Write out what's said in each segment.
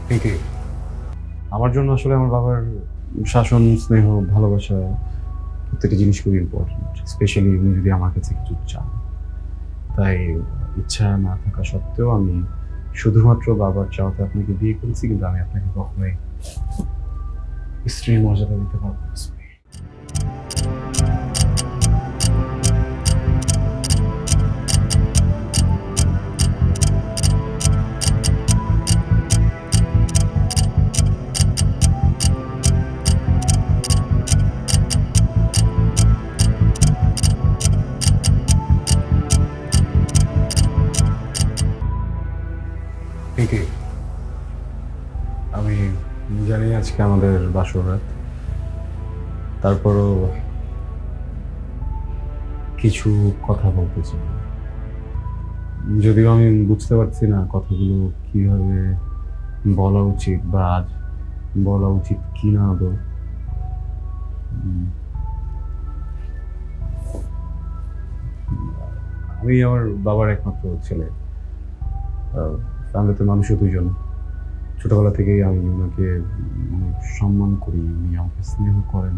ঠিকই। আমার জন্য আসলে আমার বাবার শাসন, স্নেহ, ভালোবাসা প্রত্যেকটা জিনিস খুবই ইম্পর্টেন্ট। স্পেশালি উনি যদি আমার কাছে কিছু চান। তাই ইচ্ছা না থাকা সত্ত্বেও আমি শুধুমাত্র বাবার চাওয়াতে আপনাকে বিয়ে করেছি, কিন্তু আমি আপনাকে কখনোই স্ত্রীর মর্যাদা দিতে পারবো না। ঠিকই। আমি জানি আজকে আমাদের বাসর রাত, তারপরও কিছু কথা বলতে চাই। যদিও আমি বুঝতে পারছি না কথাগুলো কিভাবে বলা উচিত বা আজ বলা উচিত কি না আদৌ। উম, আমি আমার বাবার একমাত্র ছেলে। ফ্যামিলিতে মানুষও দুজন। ছোটবেলা থেকেই আমি ওনাকে অনেক সম্মান করি, উনি আমাকে স্নেহ করেন,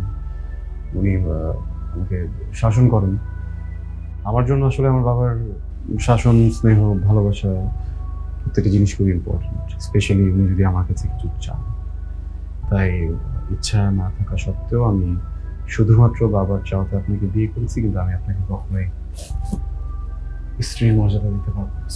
উনি আমাকে শাসন করেন। আমার জন্য আসলে আমার বাবার শাসন, স্নেহ, ভালোবাসা প্রত্যেকটা জিনিস খুবই ইম্পর্টেন্ট। স্পেশালি উনি যদি আমার কাছে কিছু চান। তাই ইচ্ছা না থাকা সত্ত্বেও আমি শুধুমাত্র বাবার চাওয়াতে আপনাকে বিয়ে করেছি, কিন্তু আমি আপনাকে কখনোই স্ত্রীর মর্যাদা দিতে পারবো না।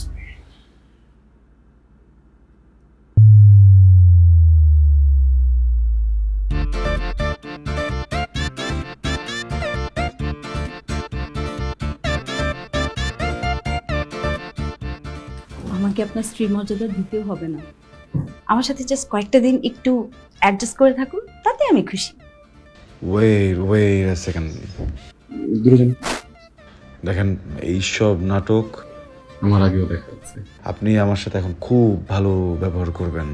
আমাকে আপনার স্ত্রীর মর্যাদা দিতেও হবে না। আমার সাথে জাস্ট কয়েকটা দিন একটু অ্যাডজাস্ট করে থাকুন, তাতে আমি খুশি। Wait a second. দুজন দেখেন, এইসব নাটক আমার আগেও দেখা যাচ্ছে। আপনি আমার সাথে এখন খুব ভালো ব্যবহার করবেন,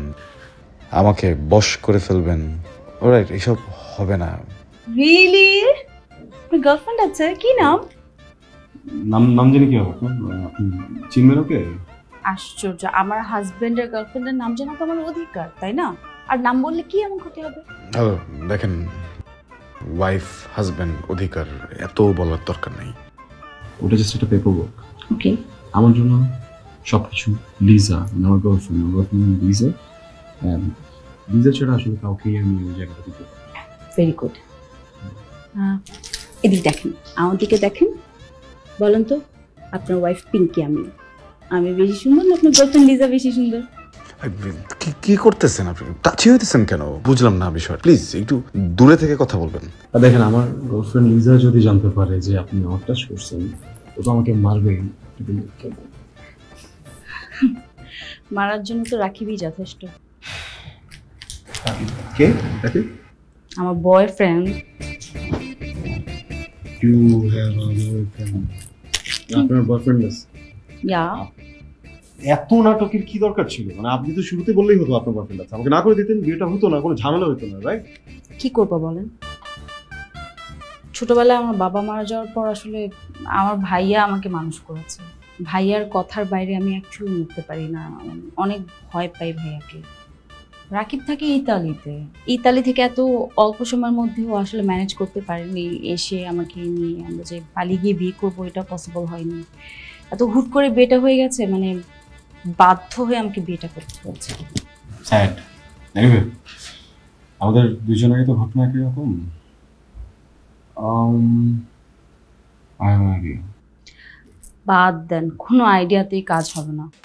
আমাকে বশ করে ফেলবেন। অলরাইট, এইসব হবে না। রিয়েলি? আপনার গার্লফ্রেন্ড আছে? কি নাম? নাম নাম জানি কি হবে? আপনি চিনবেন ওকে? আশ্চর্য, আমার হাজবেন্ডের গার্লফ্রেন্ডের নাম জানা তো আমার অধিকার, তাই না? আর নাম বললে কি এমন ক্ষতি হবে? হ্যালো, দেখেন, ওয়াইফ, হাজব্যান্ড, অধিকার এত বলার দরকার নেই। ওটা জাস্ট একটা পেপার ওয়ার্ক। ওকে। আমার জন্য সবকিছু লিজা, আমার গার্লফ্রেন্ড লিজা। লিজা ছাড়া আসলে কাউকেই আমি ওই জায়গাটা দিতে পারি না। Very good. এদিকে দেখেন, আমার দিকে দেখেন, বলেন তো আপনার ওয়াইফ পিঙ্কি আমি আমি বেশি সুন্দর না আপনার গার্লফ্রেন্ড লিজা বেশি সুন্দর? কি করতেছেন আপনি? টাচি হইতেছেন কেন? বুঝলাম না বিষয়। প্লিজ একটু দূরে থেকে কথা বলবেন। আর দেখেন, আমার গার্লফ্রেন্ড লিজা যদি জানতে পারে যে আপনি আমার টাচ করছেন, ও তো আমাকে মারবেই। মারার জন্য তো রাখিবই যথেষ্ট। কে দেখে? আমার boyfriend. You have a boyfriend? আপনার বয়ফ্রেন্ড আছে? ইয়া। এত নাটকের কি দরকার ছিল? মানে আপনি তো শুরুতে বললেই হতো আপনার বয়ফ্রেন্ড আছে, আমাকে না করে দিতেন, বিয়েটা হতো না, কোনো ঝামেলা হতো না, রাইট? কি করবো বলেন? ছোটবেলায় আমার বাবা মারা যাওয়ার পর আসলে আমার ভাইয়া আমাকে মানুষ করেছে। ভাইয়ার কথার বাইরে আমি অ্যাকচুয়ালি উঠতে পারি না, অনেক ভয় পাই ভাইয়াকে। রাকিব থাকে ইতালিতে, ইতালি থেকে এত অল্প সময়ের মধ্যেও আসলে ম্যানেজ করতে পারেনি, এসে আমাকে নিয়ে আমরা যে পালিয়ে গিয়ে বিয়ে করবো এটা পসিবল হয়নি। এত হুট করে বিয়েটা হয়ে গেছে, মানে বাধ্য হয়ে আমাকে বিয়েটা করতে হচ্ছে। স্যাড। এনিওয়ে, আমাদের দুজনেরই তো ঘটনা একই রকম। I have idea. বাদ দেন, কোনো আইডিয়াতেই কাজ হবে না।